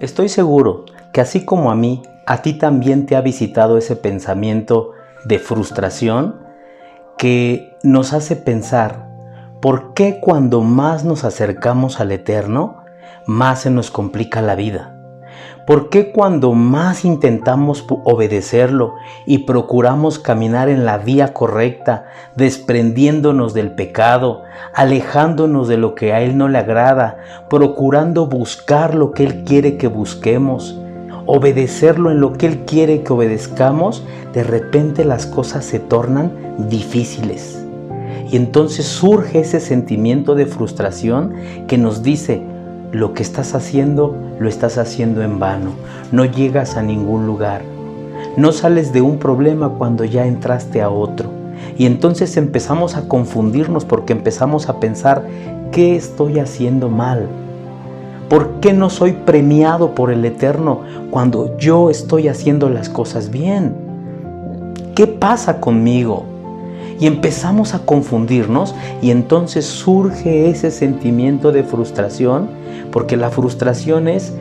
Estoy seguro que así como a mí, a ti también te ha visitado ese pensamiento de frustración que nos hace pensar por qué cuando más nos acercamos al Eterno, más se nos complica la vida. ¿Por qué cuando más intentamos obedecerlo y procuramos caminar en la vía correcta, desprendiéndonos del pecado, alejándonos de lo que a Él no le agrada, procurando buscar lo que Él quiere que busquemos, obedecerlo en lo que Él quiere que obedezcamos, de repente las cosas se tornan difíciles? Y entonces surge ese sentimiento de frustración que nos dice: lo que estás haciendo, lo estás haciendo en vano. No llegas a ningún lugar. No sales de un problema cuando ya entraste a otro. Y entonces empezamos a confundirnos porque empezamos a pensar: ¿qué estoy haciendo mal? ¿Por qué no soy premiado por el Eterno cuando yo estoy haciendo las cosas bien? ¿Qué pasa conmigo? Y empezamos a confundirnos y entonces surge ese sentimiento de frustración, porque la frustración es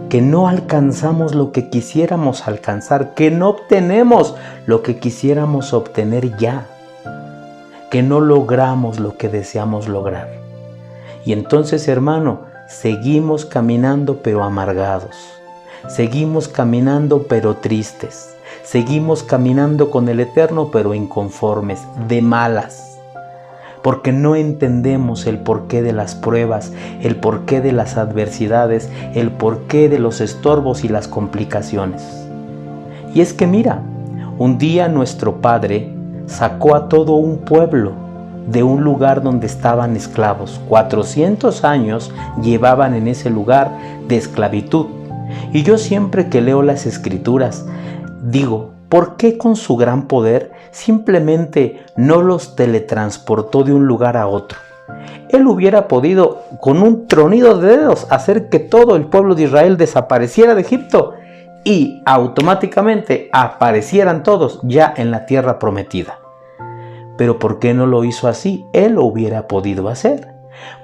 que no alcanzamos lo que quisiéramos alcanzar, que no obtenemos lo que quisiéramos obtener ya, que no logramos lo que deseamos lograr. Y entonces, hermano, seguimos caminando pero amargados, seguimos caminando pero tristes. Seguimos caminando con el Eterno pero inconformes, de malas, porque no entendemos el porqué de las pruebas, el porqué de las adversidades, el porqué de los estorbos y las complicaciones. Y es que mira, un día nuestro Padre sacó a todo un pueblo de un lugar donde estaban esclavos. 400 años llevaban en ese lugar de esclavitud. Y yo siempre que leo las Escrituras, digo, ¿por qué con su gran poder simplemente no los teletransportó de un lugar a otro? Él hubiera podido, con un tronido de dedos, hacer que todo el pueblo de Israel desapareciera de Egipto y automáticamente aparecieran todos ya en la tierra prometida. Pero ¿por qué no lo hizo así? Él lo hubiera podido hacer.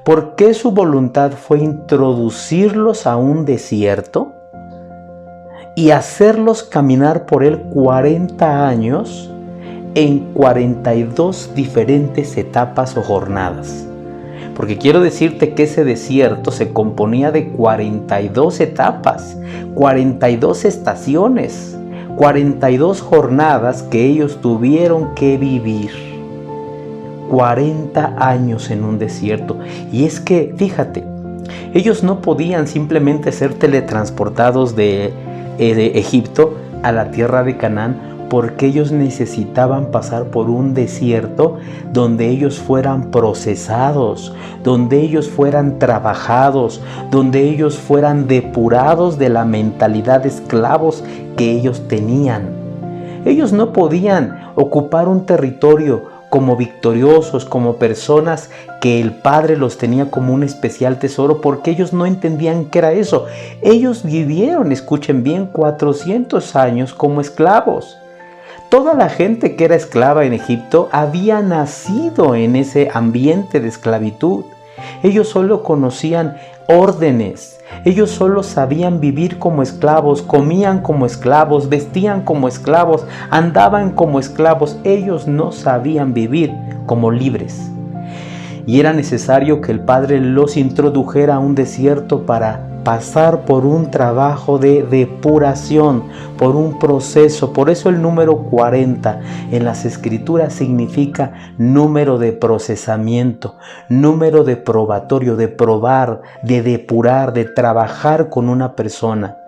¿Por qué su voluntad fue introducirlos a un desierto y hacerlos caminar por él 40 años en 42 diferentes etapas o jornadas? Porque quiero decirte que ese desierto se componía de 42 etapas, 42 estaciones, 42 jornadas que ellos tuvieron que vivir. 40 años en un desierto. Y es que, fíjate, ellos no podían simplemente ser teletransportados de Egipto a la tierra de Canaán, porque ellos necesitaban pasar por un desierto donde ellos fueran procesados, donde ellos fueran trabajados, donde ellos fueran depurados de la mentalidad de esclavos que ellos tenían. Ellos no podían ocupar un territorio como victoriosos, como personas que el Padre los tenía como un especial tesoro, porque ellos no entendían qué era eso. Ellos vivieron, escuchen bien, 400 años como esclavos. Toda la gente que era esclava en Egipto había nacido en ese ambiente de esclavitud. Ellos solo conocían órdenes, ellos solo sabían vivir como esclavos, comían como esclavos, vestían como esclavos, andaban como esclavos. Ellos no sabían vivir como libres. Y era necesario que el Padre los introdujera a un desierto para pasar por un trabajo de depuración, por un proceso. Por eso el número 40 en las Escrituras significa número de procesamiento, número de probatorio, de probar, de depurar, de trabajar con una persona.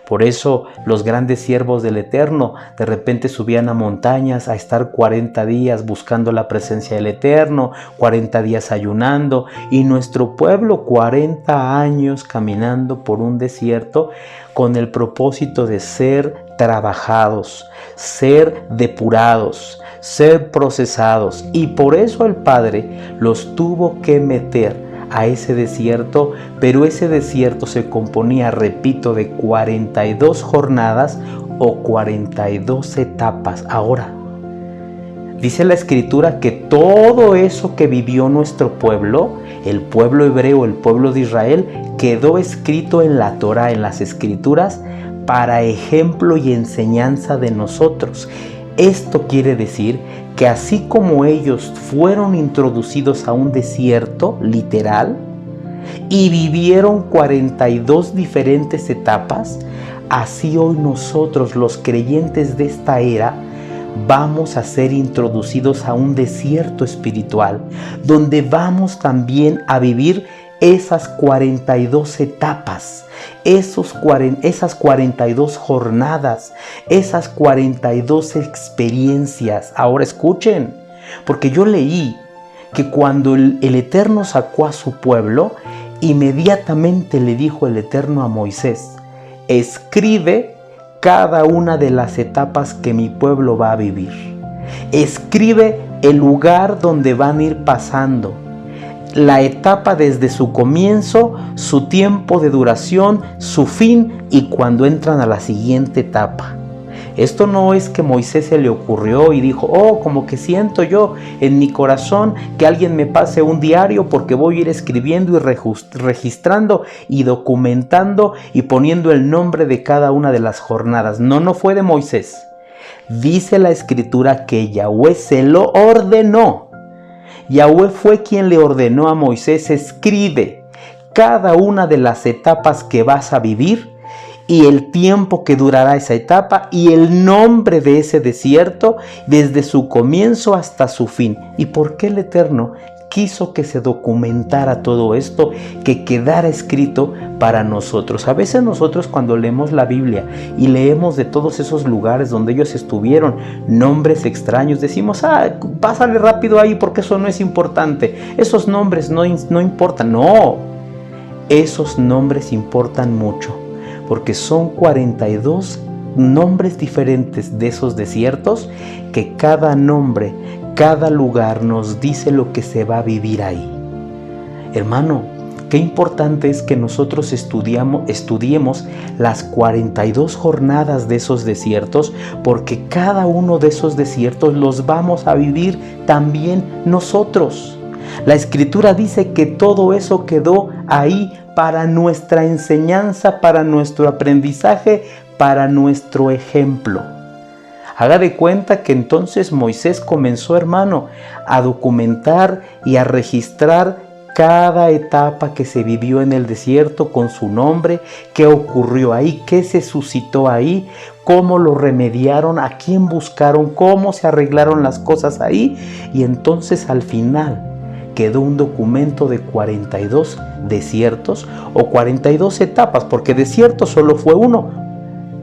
Por eso los grandes siervos del Eterno de repente subían a montañas a estar 40 días buscando la presencia del Eterno, 40 días ayunando, y nuestro pueblo 40 años caminando por un desierto con el propósito de ser trabajados, ser depurados, ser procesados. Y por eso el Padre los tuvo que meter a ese desierto, pero ese desierto se componía, repito, de 42 jornadas o 42 etapas. Ahora, Dice la Escritura que todo eso que vivió nuestro pueblo, el pueblo hebreo, el pueblo de Israel, quedó escrito en la Torá, en las Escrituras, para ejemplo y enseñanza de nosotros. Esto quiere decir que así como ellos fueron introducidos a un desierto literal y vivieron 42 diferentes etapas, así hoy nosotros, los creyentes de esta era, vamos a ser introducidos a un desierto espiritual, donde vamos también a vivir esas 42 etapas, esas 42 jornadas, esas 42 experiencias. Ahora escuchen, porque yo leí que cuando el Eterno sacó a su pueblo, inmediatamente le dijo el Eterno a Moisés: escribe cada una de las etapas que mi pueblo va a vivir. Escribe el lugar donde van a ir pasando, la etapa desde su comienzo, su tiempo de duración, su fin y cuando entran a la siguiente etapa. Esto no es que Moisés se le ocurrió y dijo: oh, como que siento yo en mi corazón que alguien me pase un diario porque voy a ir escribiendo y registrando y documentando y poniendo el nombre de cada una de las jornadas. No fue de Moisés. Dice la Escritura que Yahweh se lo ordenó. Yahweh fue quien le ordenó a Moisés: escribe cada una de las etapas que vas a vivir y el tiempo que durará esa etapa y el nombre de ese desierto desde su comienzo hasta su fin. ¿Y por qué el Eterno quiso que se documentara todo esto, que quedara escrito para nosotros? A veces nosotros, cuando leemos la Biblia y leemos de todos esos lugares donde ellos estuvieron, nombres extraños, decimos: pásale rápido ahí porque eso no es importante, esos nombres no importan. No, esos nombres importan mucho, porque son 42 nombres diferentes de esos desiertos, que cada nombre, cada lugar nos dice lo que se va a vivir ahí. Hermano, qué importante es que nosotros estudiemos las 42 jornadas de esos desiertos, porque cada uno de esos desiertos los vamos a vivir también nosotros. La Escritura dice que todo eso quedó ahí para nuestra enseñanza, para nuestro aprendizaje, para nuestro ejemplo. Haga de cuenta que entonces Moisés comenzó, hermano, a documentar y a registrar cada etapa que se vivió en el desierto con su nombre, qué ocurrió ahí, qué se suscitó ahí, cómo lo remediaron, a quién buscaron, cómo se arreglaron las cosas ahí. Y entonces al final quedó un documento de 42 desiertos o 42 etapas, porque desierto solo fue uno,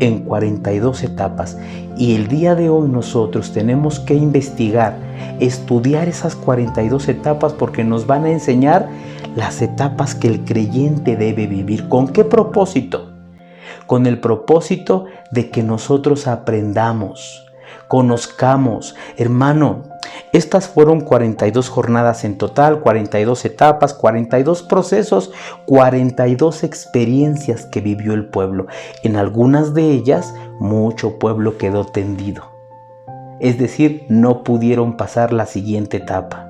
en 42 etapas. Y el día de hoy nosotros tenemos que investigar, estudiar esas 42 etapas, porque nos van a enseñar las etapas que el creyente debe vivir. ¿Con qué propósito? Con el propósito de que nosotros aprendamos, conozcamos. Hermano, estas fueron 42 jornadas en total, 42 etapas, 42 procesos, 42 experiencias que vivió el pueblo. En algunas de ellas, mucho pueblo quedó tendido. Es decir, no pudieron pasar la siguiente etapa.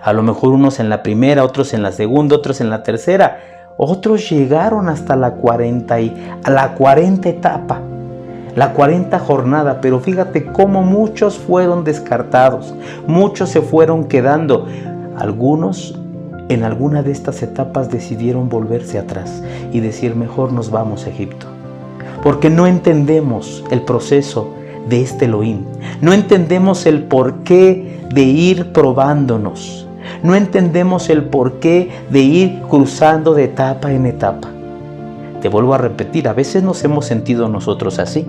A lo mejor unos en la primera, otros en la segunda, otros en la tercera. Otros llegaron hasta la 40 etapa. La 40 jornada, pero fíjate cómo muchos fueron descartados, muchos se fueron quedando. Algunos en alguna de estas etapas decidieron volverse atrás y decir: mejor nos vamos a Egipto, porque no entendemos el proceso de este Elohim, no entendemos el porqué de ir probándonos, no entendemos el porqué de ir cruzando de etapa en etapa. Te vuelvo a repetir, a veces nos hemos sentido nosotros así.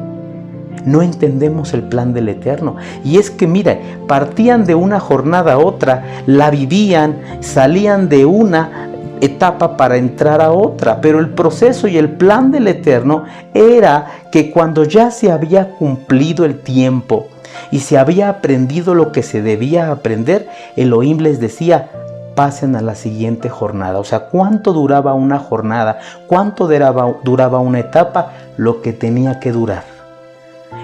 No entendemos el plan del Eterno. Y es que mira, partían de una jornada a otra, la vivían, salían de una etapa para entrar a otra. Pero el proceso y el plan del Eterno era que cuando ya se había cumplido el tiempo y se había aprendido lo que se debía aprender, Elohim les decía: pasen a la siguiente jornada. O sea, ¿cuánto duraba una jornada? ¿Cuánto duraba una etapa? Lo que tenía que durar.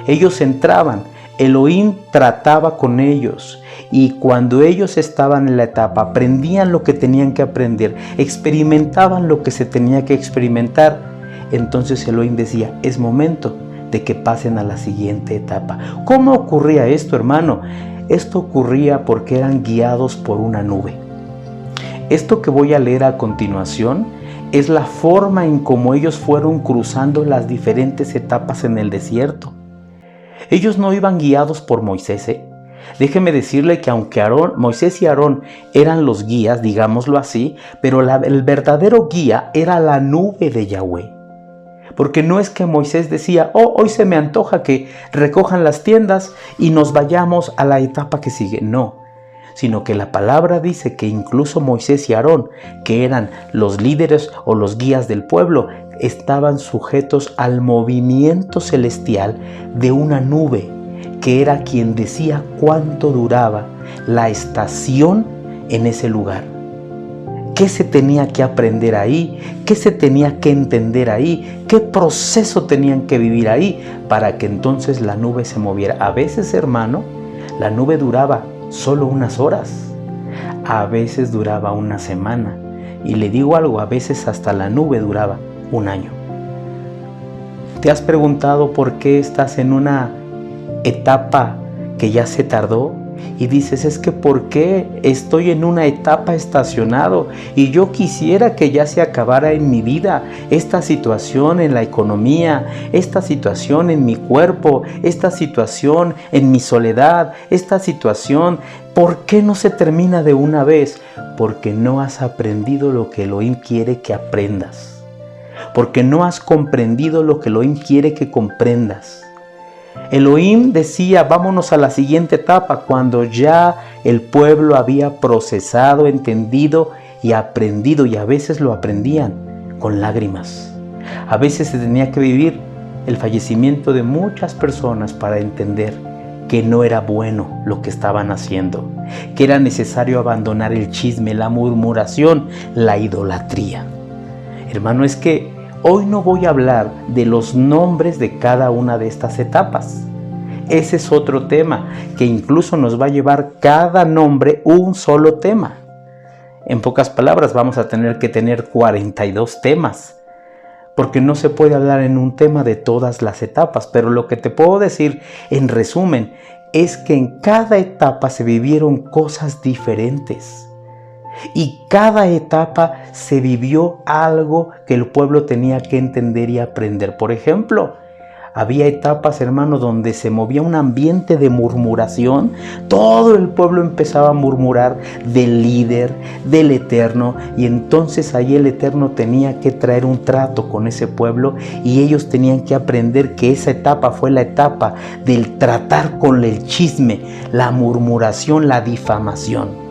Ellos entraban Elohim trataba con ellos, y cuando ellos estaban en la etapa, aprendían lo que tenían que aprender, experimentaban lo que se tenía que experimentar, entonces Elohim decía, es momento de que pasen a la siguiente etapa. ¿Cómo ocurría esto, hermano? Esto ocurría porque eran guiados por una nube. Esto que voy a leer a continuación es la forma en cómo ellos fueron cruzando las diferentes etapas en el desierto. Ellos no iban guiados por Moisés, Déjeme decirle que aunque Moisés y Aarón eran los guías, digámoslo así, pero el verdadero guía era la nube de Yahweh. Porque no es que Moisés decía, hoy se me antoja que recojan las tiendas y nos vayamos a la etapa que sigue. No, sino que la palabra dice que incluso Moisés y Aarón, que eran los líderes o los guías del pueblo, estaban sujetos al movimiento celestial de una nube, que era quien decía cuánto duraba la estación en ese lugar. ¿Qué se tenía que aprender ahí? ¿Qué se tenía que entender ahí? ¿Qué proceso tenían que vivir ahí para que entonces la nube se moviera? A veces, hermano, la nube duraba solo unas horas. A veces duraba una semana. Y le digo algo, a veces hasta la nube duraba un año. ¿Te has preguntado por qué estás en una etapa que ya se tardó? Y dices, es que ¿por qué estoy en una etapa estacionado? Y yo quisiera que ya se acabara en mi vida esta situación en la economía, esta situación en mi cuerpo, esta situación en mi soledad, esta situación. ¿Por qué no se termina de una vez? Porque no has aprendido lo que Elohim quiere que aprendas. Porque no has comprendido lo que Elohim quiere que comprendas. Elohim decía, vámonos a la siguiente etapa, cuando ya el pueblo había procesado, entendido y aprendido, y a veces lo aprendían con lágrimas. A veces se tenía que vivir el fallecimiento de muchas personas para entender que no era bueno lo que estaban haciendo, que era necesario abandonar el chisme, la murmuración, la idolatría. Hermano, es que hoy no voy a hablar de los nombres de cada una de estas etapas. Ese es otro tema que incluso nos va a llevar cada nombre un solo tema. En pocas palabras, vamos a tener que tener 42 temas, porque no se puede hablar en un tema de todas las etapas. Pero lo que te puedo decir en resumen es que en cada etapa se vivieron cosas diferentes. Y cada etapa se vivió algo que el pueblo tenía que entender y aprender. Por ejemplo, había etapas, hermano, donde se movía un ambiente de murmuración. Todo el pueblo empezaba a murmurar del líder, del Eterno. Y entonces ahí el Eterno tenía que traer un trato con ese pueblo. Y ellos tenían que aprender que esa etapa fue la etapa del tratar con el chisme, la murmuración, la difamación.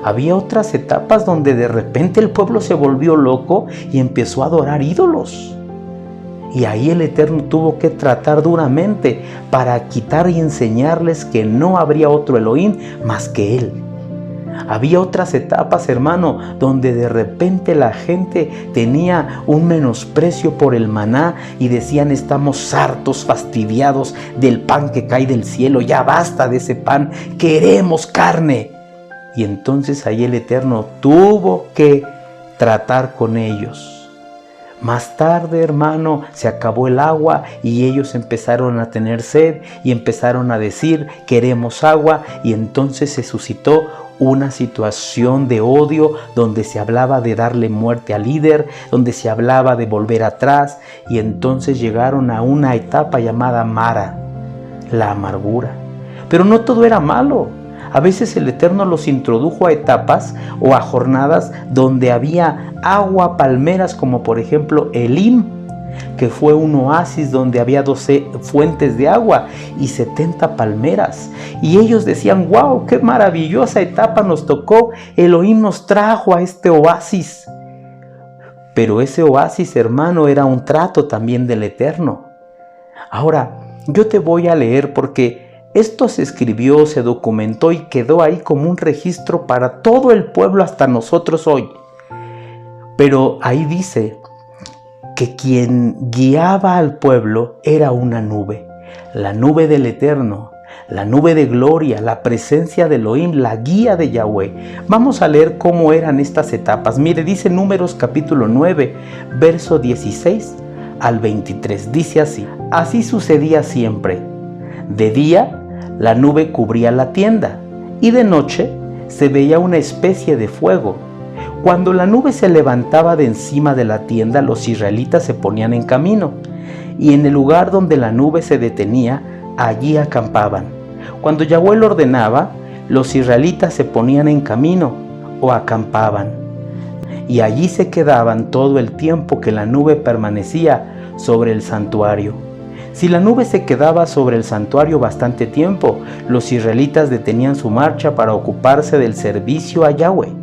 Había otras etapas donde de repente el pueblo se volvió loco y empezó a adorar ídolos. Y ahí el Eterno tuvo que tratar duramente para quitar y enseñarles que no habría otro Elohim más que Él. Había otras etapas, hermano, donde de repente la gente tenía un menosprecio por el maná y decían, estamos hartos, fastidiados del pan que cae del cielo, ya basta de ese pan, queremos carne. Y entonces ahí el Eterno tuvo que tratar con ellos. Más tarde, hermano, se acabó el agua y ellos empezaron a tener sed y empezaron a decir, queremos agua. Y entonces se suscitó una situación de odio donde se hablaba de darle muerte al líder, donde se hablaba de volver atrás. Y entonces llegaron a una etapa llamada Mara, la amargura. Pero no todo era malo. A veces el Eterno los introdujo a etapas o a jornadas donde había agua, palmeras, como por ejemplo Elim, que fue un oasis donde había 12 fuentes de agua y 70 palmeras. Y ellos decían, wow, qué maravillosa etapa nos tocó, Elohim nos trajo a este oasis. Pero ese oasis, hermano, era un trato también del Eterno. Ahora, yo te voy a leer porque esto se escribió, se documentó y quedó ahí como un registro para todo el pueblo hasta nosotros hoy. Pero ahí dice que quien guiaba al pueblo era una nube, la nube del Eterno, la nube de gloria, la presencia de Elohim, la guía de Yahweh. Vamos a leer cómo eran estas etapas. Mire, dice Números capítulo 9, verso 16 al 23. Dice así: así sucedía siempre. De día, la nube cubría la tienda, y de noche se veía una especie de fuego. Cuando la nube se levantaba de encima de la tienda, los israelitas se ponían en camino, y en el lugar donde la nube se detenía, allí acampaban. Cuando Yahweh lo ordenaba, los israelitas se ponían en camino o acampaban, y allí se quedaban todo el tiempo que la nube permanecía sobre el santuario. Si la nube se quedaba sobre el santuario bastante tiempo, los israelitas detenían su marcha para ocuparse del servicio a Yahweh.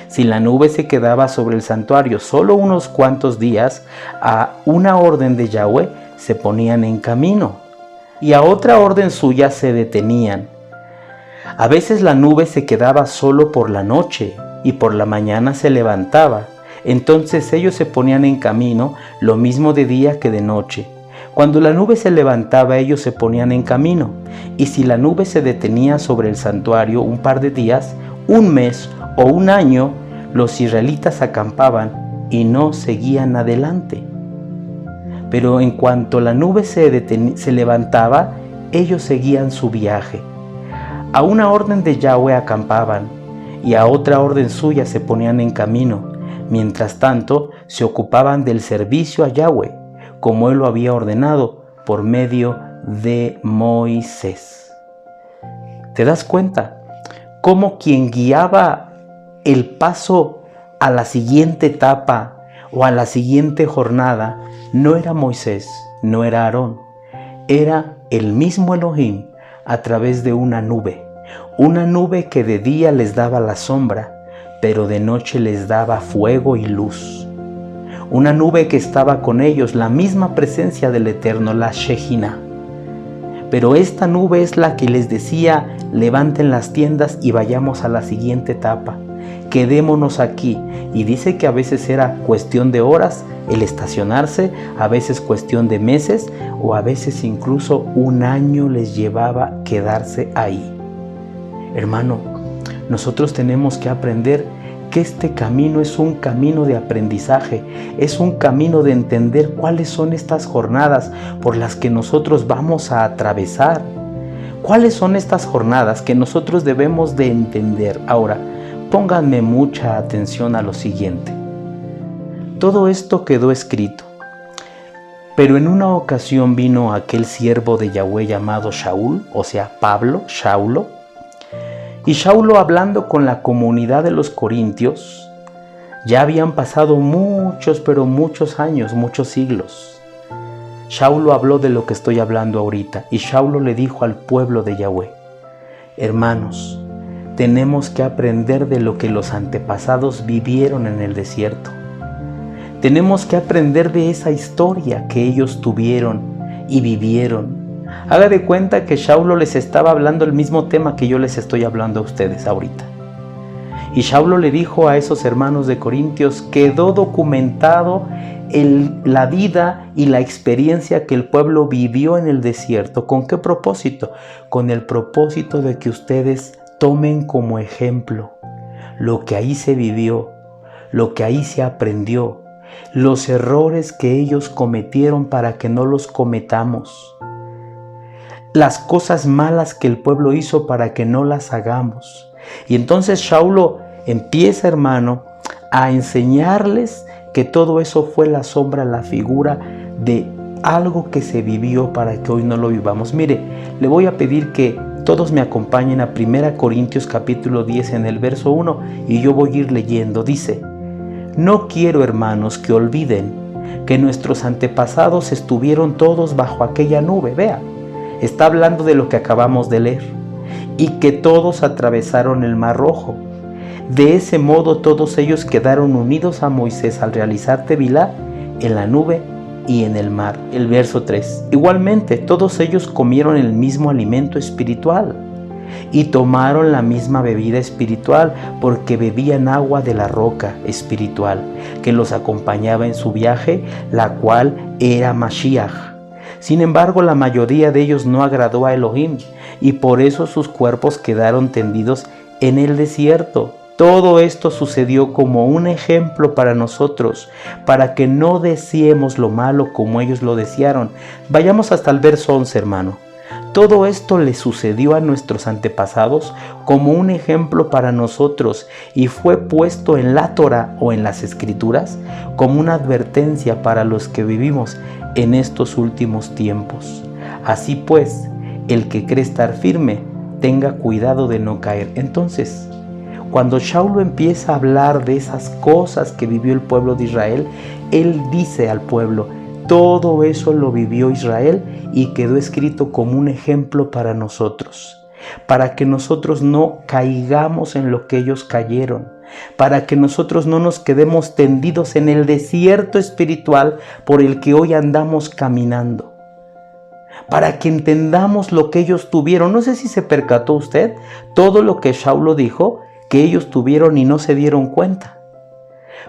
Si la nube se quedaba sobre el santuario solo unos cuantos días, a una orden de Yahweh se ponían en camino, y a otra orden suya se detenían. A veces la nube se quedaba solo por la noche, y por la mañana se levantaba. Entonces ellos se ponían en camino, lo mismo de día que de noche. Cuando la nube se levantaba, ellos se ponían en camino. Y si la nube se detenía sobre el santuario un par de días, un mes o un año, los israelitas acampaban y no seguían adelante. Pero en cuanto la nube se levantaba, ellos seguían su viaje. A una orden de Yahweh acampaban, y a otra orden suya se ponían en camino. Mientras tanto, se ocupaban del servicio a Yahweh, como él lo había ordenado por medio de Moisés. ¿Te das cuenta? Cómo quien guiaba el paso a la siguiente etapa o a la siguiente jornada no era Moisés, no era Aarón, era el mismo Elohim a través de una nube que de día les daba la sombra, pero de noche les daba fuego y luz. Una nube que estaba con ellos, la misma presencia del Eterno, la Shejina. Pero esta nube es la que les decía: levanten las tiendas y vayamos a la siguiente etapa, quedémonos aquí. Y dice que a veces era cuestión de horas el estacionarse, a veces cuestión de meses, o a veces incluso un año les llevaba quedarse ahí. Hermano, nosotros tenemos que aprender que este camino es un camino de aprendizaje, es un camino de entender cuáles son estas jornadas por las que nosotros vamos a atravesar. ¿Cuáles son estas jornadas que nosotros debemos de entender? Ahora, pónganme mucha atención a lo siguiente. Todo esto quedó escrito, pero en una ocasión vino aquel siervo de Yahweh llamado Shaul, o sea Pablo, Shaulo, y Shaulo, hablando con la comunidad de los corintios, ya habían pasado muchos, pero muchos años, muchos siglos. Shaulo habló de lo que estoy hablando ahorita, y Shaulo le dijo al pueblo de Yahweh: hermanos, tenemos que aprender de lo que los antepasados vivieron en el desierto. Tenemos que aprender de esa historia que ellos tuvieron y vivieron. Haga de cuenta que Shaulo les estaba hablando el mismo tema que yo les estoy hablando a ustedes ahorita. Y Shaulo le dijo a esos hermanos de Corintios: quedó documentado la vida y la experiencia que el pueblo vivió en el desierto. ¿Con qué propósito? Con el propósito de que ustedes tomen como ejemplo lo que ahí se vivió, lo que ahí se aprendió, los errores que ellos cometieron para que no los cometamos, las cosas malas que el pueblo hizo para que no las hagamos. Y entonces Shaulo empieza, hermano, a enseñarles que todo eso fue la sombra, la figura de algo que se vivió para que hoy no lo vivamos. Mire, le voy a pedir que todos me acompañen a 1 Corintios capítulo 10 en el verso 1, y yo voy a ir leyendo. Dice: no quiero, hermanos, que olviden que nuestros antepasados estuvieron todos bajo aquella nube. Vea, está hablando de lo que acabamos de leer. Y que todos atravesaron el Mar Rojo. De ese modo todos ellos quedaron unidos a Moisés al realizar Tevilá en la nube y en el mar. El verso 3. Igualmente todos ellos comieron el mismo alimento espiritual y tomaron la misma bebida espiritual, porque bebían agua de la roca espiritual que los acompañaba en su viaje, la cual era Mashiach. Sin embargo, la mayoría de ellos no agradó a Elohim y por eso sus cuerpos quedaron tendidos en el desierto. Todo esto sucedió como un ejemplo para nosotros, para que no deseemos lo malo como ellos lo desearon. Vayamos hasta el verso 11, hermano. Todo esto le sucedió a nuestros antepasados como un ejemplo para nosotros y fue puesto en la Torá o en las Escrituras como una advertencia para los que vivimos en estos últimos tiempos. Así pues, el que cree estar firme, tenga cuidado de no caer. Entonces, cuando Shaulo empieza a hablar de esas cosas que vivió el pueblo de Israel, él dice al pueblo, todo eso lo vivió Israel y quedó escrito como un ejemplo para nosotros, para que nosotros no caigamos en lo que ellos cayeron, para que nosotros no nos quedemos tendidos en el desierto espiritual por el que hoy andamos caminando, para que entendamos lo que ellos tuvieron. No sé si se percató usted todo lo que Shaulo dijo que ellos tuvieron y no se dieron cuenta.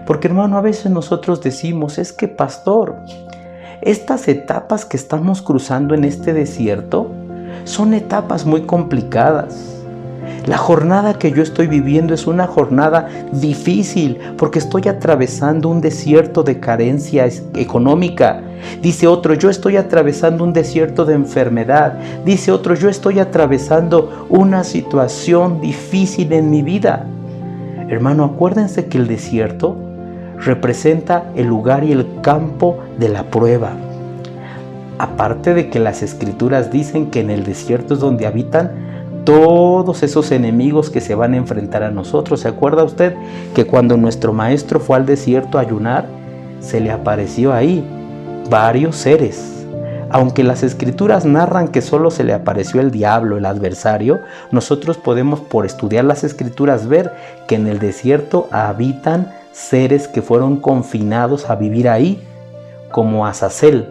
Porque, hermano, a veces nosotros decimos, es que, pastor, estas etapas que estamos cruzando en este desierto son etapas muy complicadas. La jornada que yo estoy viviendo es una jornada difícil porque estoy atravesando un desierto de carencia económica. Dice otro, yo estoy atravesando un desierto de enfermedad. Dice otro, yo estoy atravesando una situación difícil en mi vida. Hermano, acuérdense que el desierto representa el lugar y el campo de la prueba. Aparte de que las Escrituras dicen que en el desierto es donde habitan todos esos enemigos que se van a enfrentar a nosotros. ¿Se acuerda usted que cuando nuestro maestro fue al desierto a ayunar, se le apareció ahí varios seres? Aunque las Escrituras narran que solo se le apareció el diablo, el adversario, nosotros podemos, por estudiar las Escrituras, ver que en el desierto habitan seres que fueron confinados a vivir ahí, como Azazel,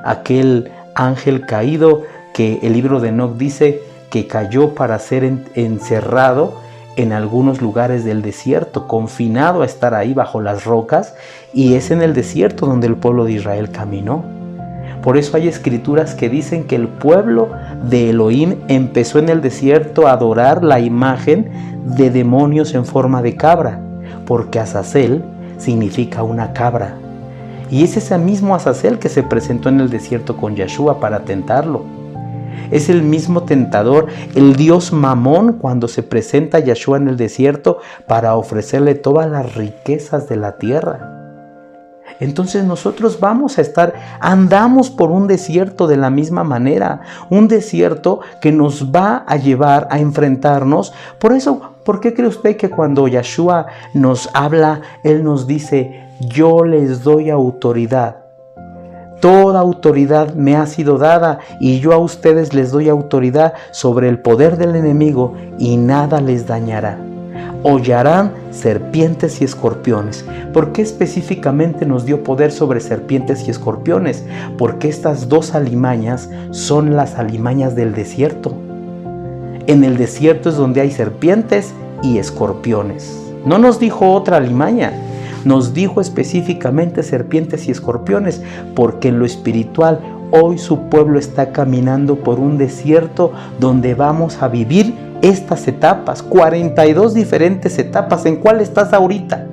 aquel ángel caído que el libro de Enoc dice que cayó para ser encerrado en algunos lugares del desierto, confinado a estar ahí bajo las rocas, y es en el desierto donde el pueblo de Israel caminó. Por eso hay escrituras que dicen que el pueblo de Elohim empezó en el desierto a adorar la imagen de demonios en forma de cabra, porque Azazel significa una cabra. Y es ese mismo Azazel que se presentó en el desierto con Yeshua para tentarlo. Es el mismo tentador, el dios Mamón, cuando se presenta a Yeshua en el desierto para ofrecerle todas las riquezas de la tierra. Entonces nosotros andamos por un desierto de la misma manera, un desierto que nos va a llevar a enfrentarnos. Por eso, ¿por qué cree usted que cuando Yeshua nos habla, Él nos dice, yo les doy autoridad? Toda autoridad me ha sido dada y yo a ustedes les doy autoridad sobre el poder del enemigo y nada les dañará. Hollarán serpientes y escorpiones. ¿Por qué específicamente nos dio poder sobre serpientes y escorpiones? Porque estas dos alimañas son las alimañas del desierto. En el desierto es donde hay serpientes y escorpiones. No nos dijo otra alimaña. Nos dijo específicamente serpientes y escorpiones, porque en lo espiritual hoy su pueblo está caminando por un desierto donde vamos a vivir estas etapas, 42 diferentes etapas. ¿En cuál estás ahorita?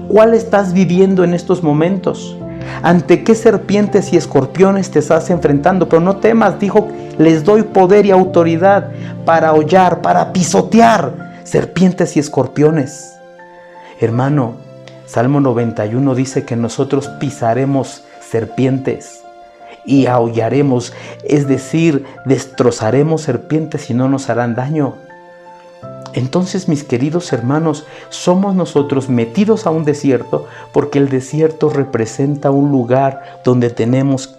¿Cuál estás viviendo en estos momentos? ¿Ante qué serpientes y escorpiones te estás enfrentando? Pero no temas, dijo, les doy poder y autoridad para hollar, para pisotear serpientes y escorpiones. Hermano, Salmo 91 dice que nosotros pisaremos serpientes y aullaremos, es decir, destrozaremos serpientes y no nos harán daño. Entonces, mis queridos hermanos, somos nosotros metidos a un desierto porque el desierto representa un lugar donde tenemos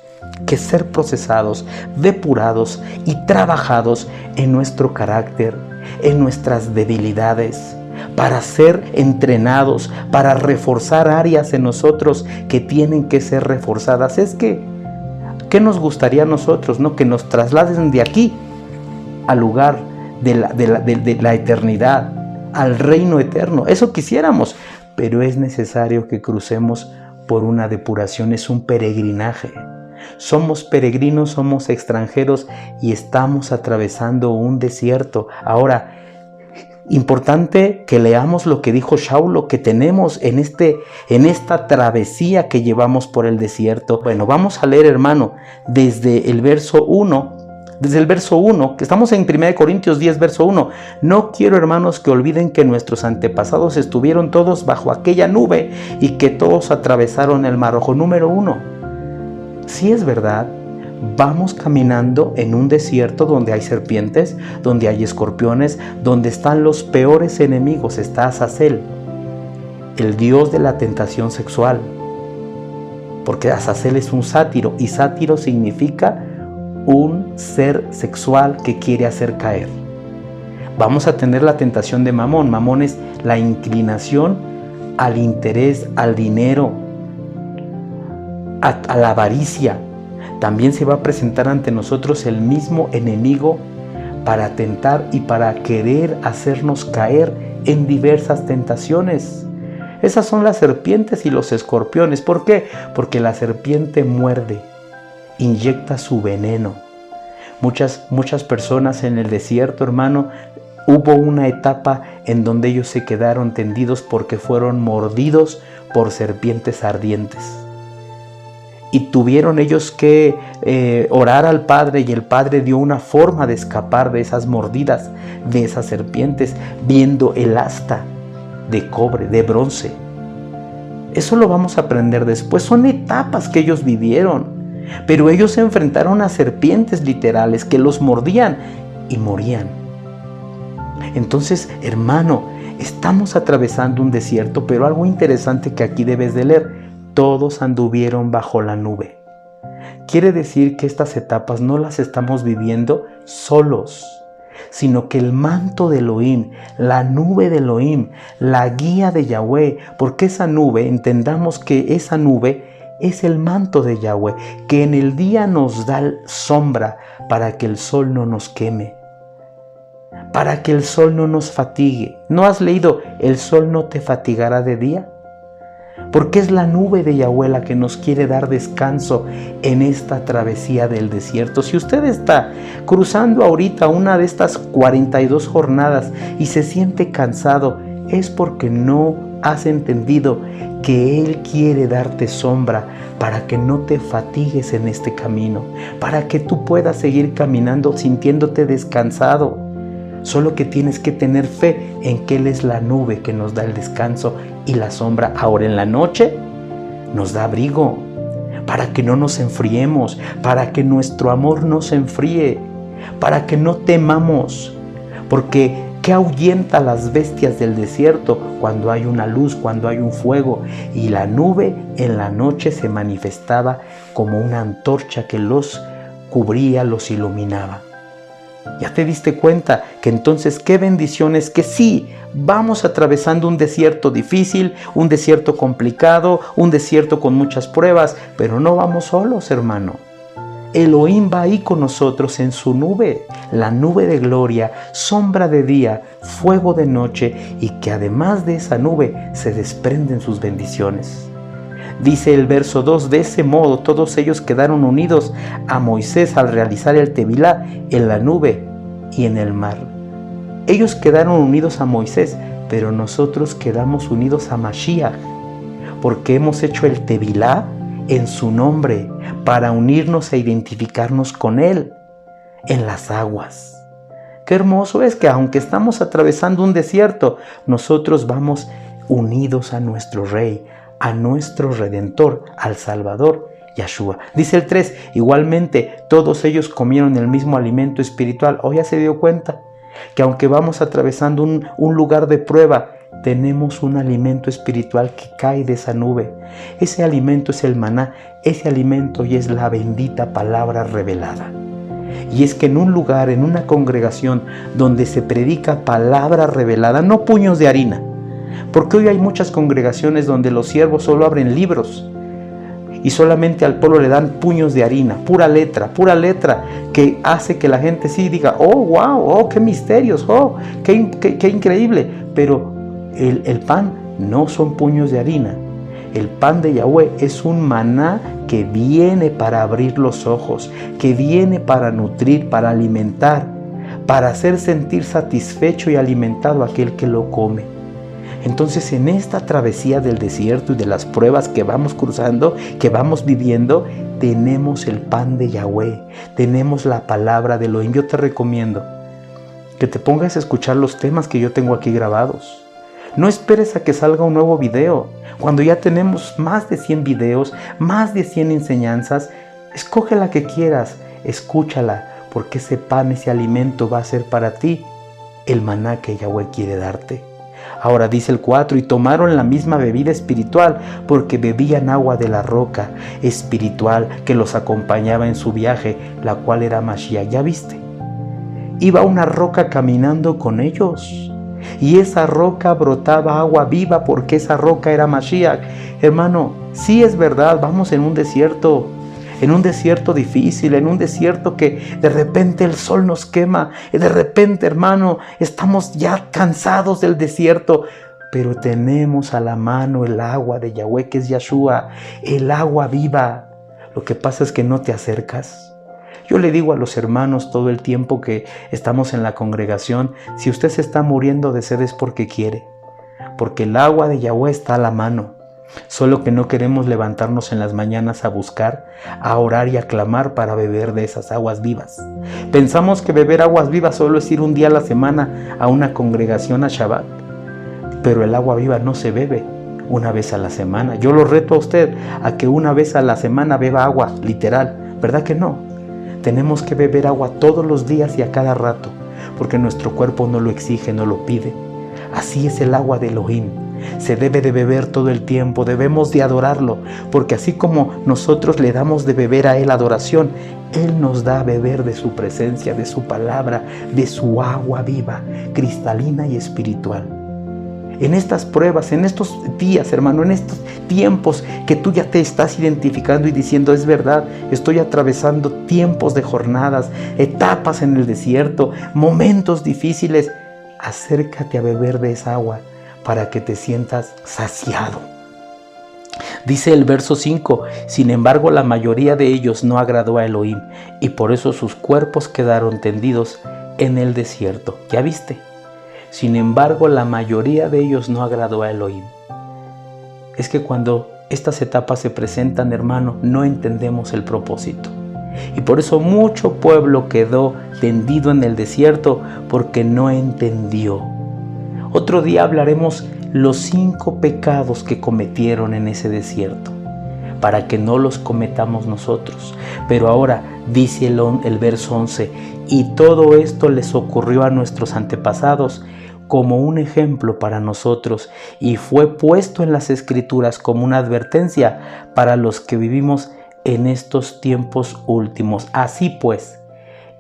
que ser procesados, depurados y trabajados en nuestro carácter, en nuestras debilidades, para ser entrenados, para reforzar áreas en nosotros que tienen que ser reforzadas. Es que, ¿qué nos gustaría a nosotros, no? Que nos trasladen de aquí al lugar de la eternidad, al reino eterno. Eso quisiéramos, pero es necesario que crucemos por una depuración, es un peregrinaje. Somos peregrinos, somos extranjeros y estamos atravesando un desierto. Ahora, importante que leamos lo que dijo Saulo, que tenemos en esta travesía que llevamos por el desierto. Bueno, vamos a leer, hermano, desde el verso 1, que estamos en 1 Corintios 10, verso 1. No quiero, hermanos, que olviden que nuestros antepasados estuvieron todos bajo aquella nube y que todos atravesaron el Mar Rojo. Número 1, sí es verdad. Vamos caminando en un desierto donde hay serpientes, donde hay escorpiones, donde están los peores enemigos. Está Azazel, el dios de la tentación sexual, porque Azazel es un sátiro, y sátiro significa un ser sexual que quiere hacer caer. Vamos a tener la tentación de Mamón. Mamón es la inclinación al interés, al dinero, a la avaricia. También se va a presentar ante nosotros el mismo enemigo para tentar y para querer hacernos caer en diversas tentaciones. Esas son las serpientes y los escorpiones. ¿Por qué? Porque la serpiente muerde, inyecta su veneno. Muchas personas en el desierto, hermano, hubo una etapa en donde ellos se quedaron tendidos porque fueron mordidos por serpientes ardientes. Y tuvieron ellos que orar al Padre, y el Padre dio una forma de escapar de esas mordidas, de esas serpientes, viendo el asta de cobre, de bronce. Eso lo vamos a aprender después. Son etapas que ellos vivieron, pero ellos se enfrentaron a serpientes literales que los mordían y morían. Entonces, hermano, estamos atravesando un desierto, pero algo interesante que aquí debes de leer: todos anduvieron bajo la nube. Quiere decir que estas etapas no las estamos viviendo solos, sino que el manto de Elohim, la nube de Elohim, la guía de Yahweh, porque esa nube, entendamos que esa nube es el manto de Yahweh, que en el día nos da sombra para que el sol no nos queme, para que el sol no nos fatigue. ¿No has leído? El sol no te fatigará de día. Porque es la nube de Yahweh la que nos quiere dar descanso en esta travesía del desierto. Si usted está cruzando ahorita una de estas 42 jornadas y se siente cansado, es porque no has entendido que Él quiere darte sombra para que no te fatigues en este camino, para que tú puedas seguir caminando sintiéndote descansado. Solo que tienes que tener fe en que Él es la nube que nos da el descanso y la sombra. Ahora en la noche nos da abrigo para que no nos enfriemos, para que nuestro amor no se enfríe, para que no temamos. Porque ¿qué ahuyenta a las bestias del desierto? Cuando hay una luz, cuando hay un fuego. Y la nube en la noche se manifestaba como una antorcha que los cubría, los iluminaba. ¿Ya te diste cuenta que entonces qué bendiciones que sí, vamos atravesando un desierto difícil, un desierto complicado, un desierto con muchas pruebas, pero no vamos solos, hermano? Elohim va ahí con nosotros en su nube, la nube de gloria, sombra de día, fuego de noche, y que además de esa nube se desprenden sus bendiciones. Dice el verso 2, de ese modo todos ellos quedaron unidos a Moisés al realizar el Tevilá en la nube y en el mar. Ellos quedaron unidos a Moisés, pero nosotros quedamos unidos a Mashiach, porque hemos hecho el Tevilá en su nombre para unirnos e identificarnos con Él en las aguas. Qué hermoso es que aunque estamos atravesando un desierto, nosotros vamos unidos a nuestro Rey, a nuestro Redentor, al Salvador, Yahshua. Dice el 3, igualmente todos ellos comieron el mismo alimento espiritual. ¿O ya se dio cuenta que aunque vamos atravesando un lugar de prueba, tenemos un alimento espiritual que cae de esa nube? Ese alimento es el maná, ese alimento y es la bendita palabra revelada. Y es que en un lugar, en una congregación donde se predica palabra revelada, no puños de harina, porque hoy hay muchas congregaciones donde los siervos solo abren libros y solamente al pueblo le dan puños de harina, pura letra, que hace que la gente sí diga, oh, wow, oh, qué misterios, oh, qué increíble. Pero el pan no son puños de harina. El pan de Yahweh es un maná que viene para abrir los ojos, que viene para nutrir, para alimentar, para hacer sentir satisfecho y alimentado a aquel que lo come. Entonces, en esta travesía del desierto y de las pruebas que vamos cruzando, que vamos viviendo, tenemos el pan de Yahweh, tenemos la palabra de Elohim. Yo te recomiendo que te pongas a escuchar los temas que yo tengo aquí grabados. No esperes a que salga un nuevo video. Cuando ya tenemos más de 100 videos, más de 100 enseñanzas, escoge la que quieras, escúchala, porque ese pan, ese alimento va a ser para ti el maná que Yahweh quiere darte. Ahora dice el 4, y tomaron la misma bebida espiritual, porque bebían agua de la roca espiritual que los acompañaba en su viaje, la cual era Mashiach. ¿Ya viste? Iba una roca caminando con ellos, y esa roca brotaba agua viva, porque esa roca era Mashiach. Hermano, sí es verdad, vamos en un desierto difícil, en un desierto que de repente el sol nos quema, y de repente, hermano, estamos ya cansados del desierto, pero tenemos a la mano el agua de Yahweh, que es Yahshua, el agua viva. Lo que pasa es que no te acercas. Yo le digo a los hermanos todo el tiempo que estamos en la congregación, si usted se está muriendo de sed es porque quiere, porque el agua de Yahweh está a la mano. Solo que no queremos levantarnos en las mañanas a buscar, a orar y a clamar para beber de esas aguas vivas. Pensamos que beber aguas vivas solo es ir un día a la semana a una congregación a Shabbat, pero el agua viva no se bebe una vez a la semana. Yo lo reto a usted a que una vez a la semana beba agua, literal, ¿verdad que no? Tenemos que beber agua todos los días y a cada rato, porque nuestro cuerpo no lo exige, no lo pide. Así es el agua de Elohim. Se debe de beber todo el tiempo, debemos de adorarlo, porque así como nosotros le damos de beber a Él adoración, Él nos da a beber de su presencia, de su palabra, de su agua viva, cristalina y espiritual. En estas pruebas, en estos días, hermano, en estos tiempos que tú ya te estás identificando y diciendo, es verdad, estoy atravesando tiempos de jornadas, etapas en el desierto, momentos difíciles, acércate a beber de esa agua para que te sientas saciado. Dice el verso 5, sin embargo la mayoría de ellos no agradó a Elohim, y por eso sus cuerpos quedaron tendidos en el desierto. ¿Ya viste? Sin embargo la mayoría de ellos no agradó a Elohim. Es que cuando estas etapas se presentan, hermano, no entendemos el propósito. Y por eso mucho pueblo quedó tendido en el desierto, porque no entendió. Otro día hablaremos los 5 pecados que cometieron en ese desierto, para que no los cometamos nosotros. Pero ahora dice el verso 11, y todo esto les ocurrió a nuestros antepasados como un ejemplo para nosotros, y fue puesto en las Escrituras como una advertencia para los que vivimos en estos tiempos últimos. Así pues,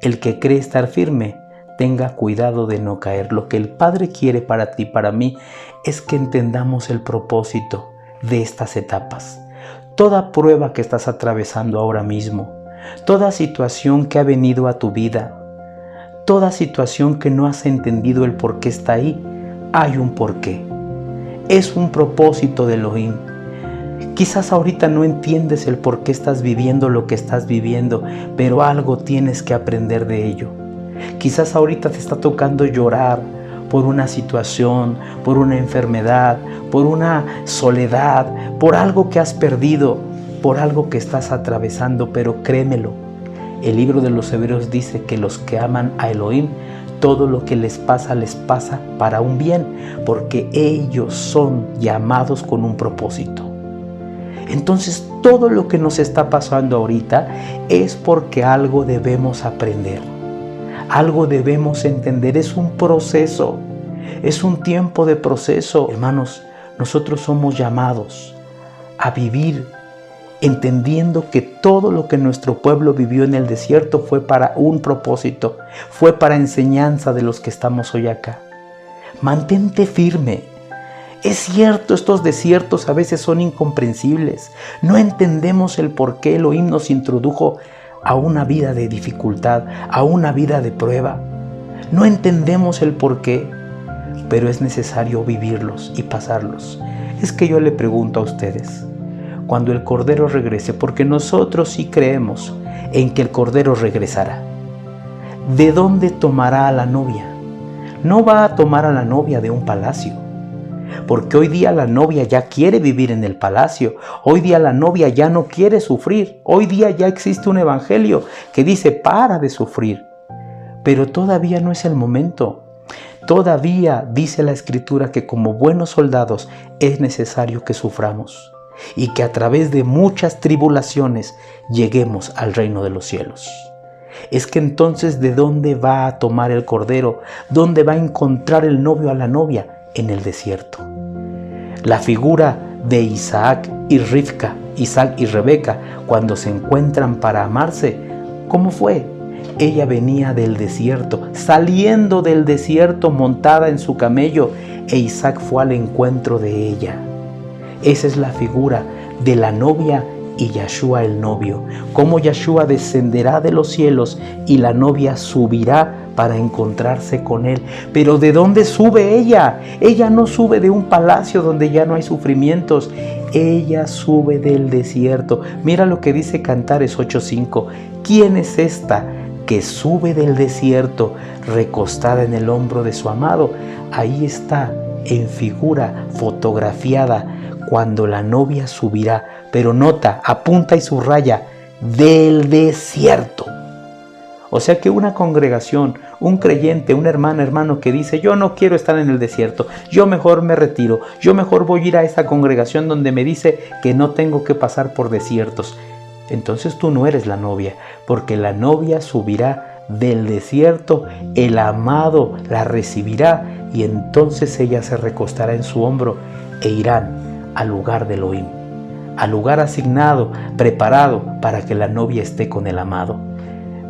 el que cree estar firme, tenga cuidado de no caer. Lo que el Padre quiere para ti, para mí, es que entendamos el propósito de estas etapas. Toda prueba que estás atravesando ahora mismo, toda situación que ha venido a tu vida, toda situación que no has entendido el por qué está ahí, hay un porqué. Es un propósito de Elohim. Quizás ahorita no entiendes el por qué estás viviendo lo que estás viviendo, pero algo tienes que aprender de ello. Quizás ahorita te está tocando llorar por una situación, por una enfermedad, por una soledad, por algo que has perdido, por algo que estás atravesando, pero créemelo, el libro de los Hebreos dice que los que aman a Elohim, todo lo que les pasa para un bien, porque ellos son llamados con un propósito. Entonces todo lo que nos está pasando ahorita es porque algo debemos aprender. Algo debemos entender, es un proceso, es un tiempo de proceso. Hermanos, nosotros somos llamados a vivir entendiendo que todo lo que nuestro pueblo vivió en el desierto fue para un propósito, fue para enseñanza de los que estamos hoy acá. Mantente firme. Es cierto, estos desiertos a veces son incomprensibles. No entendemos el por qué Elohim nos introdujo a una vida de dificultad, a una vida de prueba. No entendemos el por qué, pero es necesario vivirlos y pasarlos. Es que yo le pregunto a ustedes, cuando el Cordero regrese, porque nosotros sí creemos en que el Cordero regresará, ¿de dónde tomará a la novia? No va a tomar a la novia de un palacio, porque hoy día la novia ya quiere vivir en el palacio, hoy día la novia ya no quiere sufrir, hoy día ya existe un evangelio que dice para de sufrir, pero todavía no es el momento. Todavía dice la Escritura que como buenos soldados es necesario que suframos y que a través de muchas tribulaciones lleguemos al reino de los cielos. Es que entonces, ¿de dónde va a tomar el Cordero? ¿Dónde va a encontrar el novio a la novia? En el desierto. La figura de Isaac y Rivka, Isaac y Rebeca, cuando se encuentran para amarse, ¿cómo fue? Ella venía del desierto, saliendo del desierto montada en su camello, e Isaac fue al encuentro de ella. Esa es la figura de la novia y Yahshua el novio. Cómo Yahshua descenderá de los cielos y la novia subirá para encontrarse con él. Pero ¿de dónde sube ella? Ella no sube de un palacio donde ya no hay sufrimientos. Ella sube del desierto. Mira lo que dice Cantares 8:5. ¿Quién es esta que sube del desierto recostada en el hombro de su amado? Ahí está en figura fotografiada cuando la novia subirá, pero nota, apunta y subraya, del desierto. O sea que una congregación, un creyente, una hermana, hermano que dice, yo no quiero estar en el desierto, yo mejor me retiro, yo mejor voy a ir a esa congregación donde me dice que no tengo que pasar por desiertos. Entonces tú no eres la novia, porque la novia subirá del desierto, el amado la recibirá y entonces ella se recostará en su hombro e irán al lugar de Elohim, al lugar asignado, preparado para que la novia esté con el amado.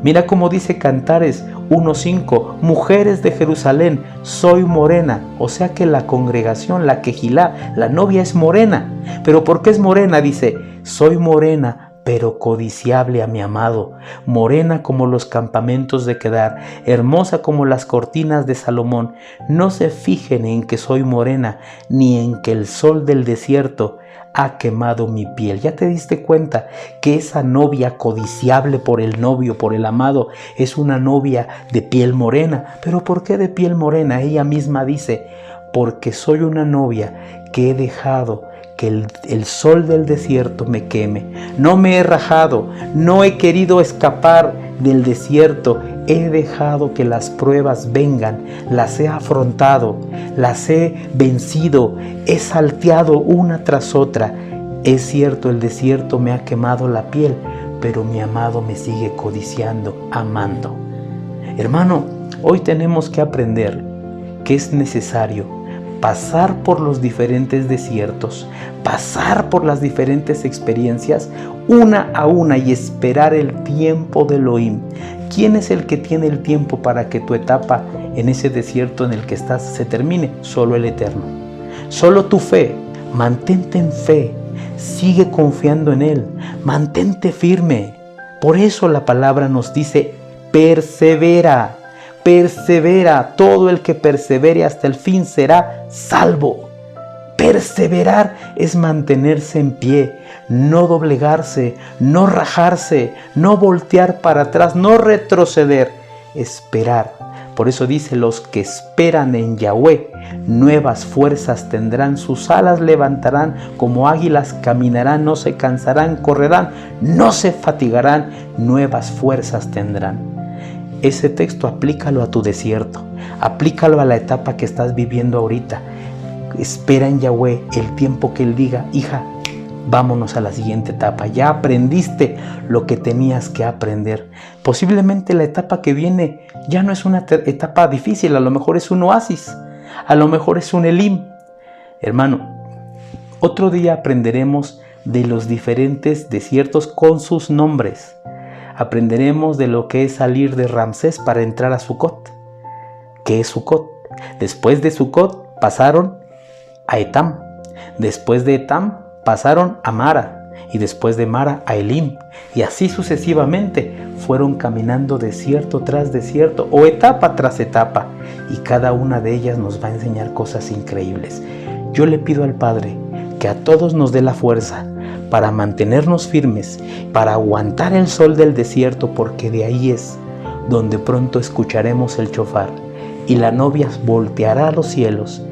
Mira cómo dice Cantares 1:5, mujeres de Jerusalén, soy morena. O sea que la congregación, la quejilá, la novia es morena. ¿Pero por qué es morena? Dice, soy morena, pero codiciable a mi amado, morena como los campamentos de Kedar, hermosa como las cortinas de Salomón. No se fijen en que soy morena, ni en que el sol del desierto ha quemado mi piel. ¿Ya te diste cuenta que esa novia codiciable por el novio, por el amado, es una novia de piel morena? ¿Pero por qué de piel morena? Ella misma dice, porque soy una novia que he dejado que el sol del desierto me queme. No me he rajado, no he querido escapar del desierto. He dejado que las pruebas vengan, las he afrontado, las he vencido, he salteado una tras otra. Es cierto, el desierto me ha quemado la piel, pero mi amado me sigue codiciando, amando. Hermano, hoy tenemos que aprender que es necesario pasar por los diferentes desiertos, pasar por las diferentes experiencias, una a una, y esperar el tiempo de Elohim. ¿Quién es el que tiene el tiempo para que tu etapa en ese desierto en el que estás se termine? Solo el Eterno. Solo tu fe. Mantente en fe. Sigue confiando en Él. Mantente firme. Por eso la palabra nos dice, persevera. Persevera, todo el que persevere hasta el fin será salvo. Perseverar es mantenerse en pie, no doblegarse, no rajarse, no voltear para atrás, no retroceder, esperar. Por eso dice, los que esperan en Yahweh, nuevas fuerzas tendrán, sus alas levantarán como águilas, caminarán, no se cansarán, correrán, no se fatigarán, nuevas fuerzas tendrán. Ese texto aplícalo a tu desierto, aplícalo a la etapa que estás viviendo ahorita. Espera en Yahweh el tiempo que Él diga, hija, vámonos a la siguiente etapa. Ya aprendiste lo que tenías que aprender. Posiblemente la etapa que viene ya no es una etapa difícil, a lo mejor es un oasis, a lo mejor es un Elim. Hermano, otro día aprenderemos de los diferentes desiertos con sus nombres. Aprenderemos de lo que es salir de Ramsés para entrar a Sucot. ¿Qué es Sucot? Después de Sucot pasaron a Etam. Después de Etam pasaron a Mara. Y después de Mara a Elim. Y así sucesivamente fueron caminando desierto tras desierto o etapa tras etapa. Y cada una de ellas nos va a enseñar cosas increíbles. Yo le pido al Padre que a todos nos dé la fuerza para mantenernos firmes, para aguantar el sol del desierto, porque de ahí es donde pronto escucharemos el shofar y la novia volteará a los cielos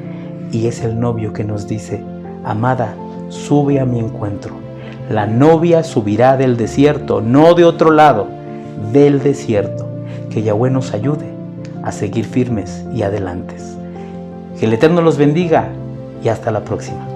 y es el novio que nos dice: amada, sube a mi encuentro. La novia subirá del desierto, no de otro lado, del desierto. Que Yahweh nos ayude a seguir firmes y adelantes. Que el Eterno los bendiga y hasta la próxima.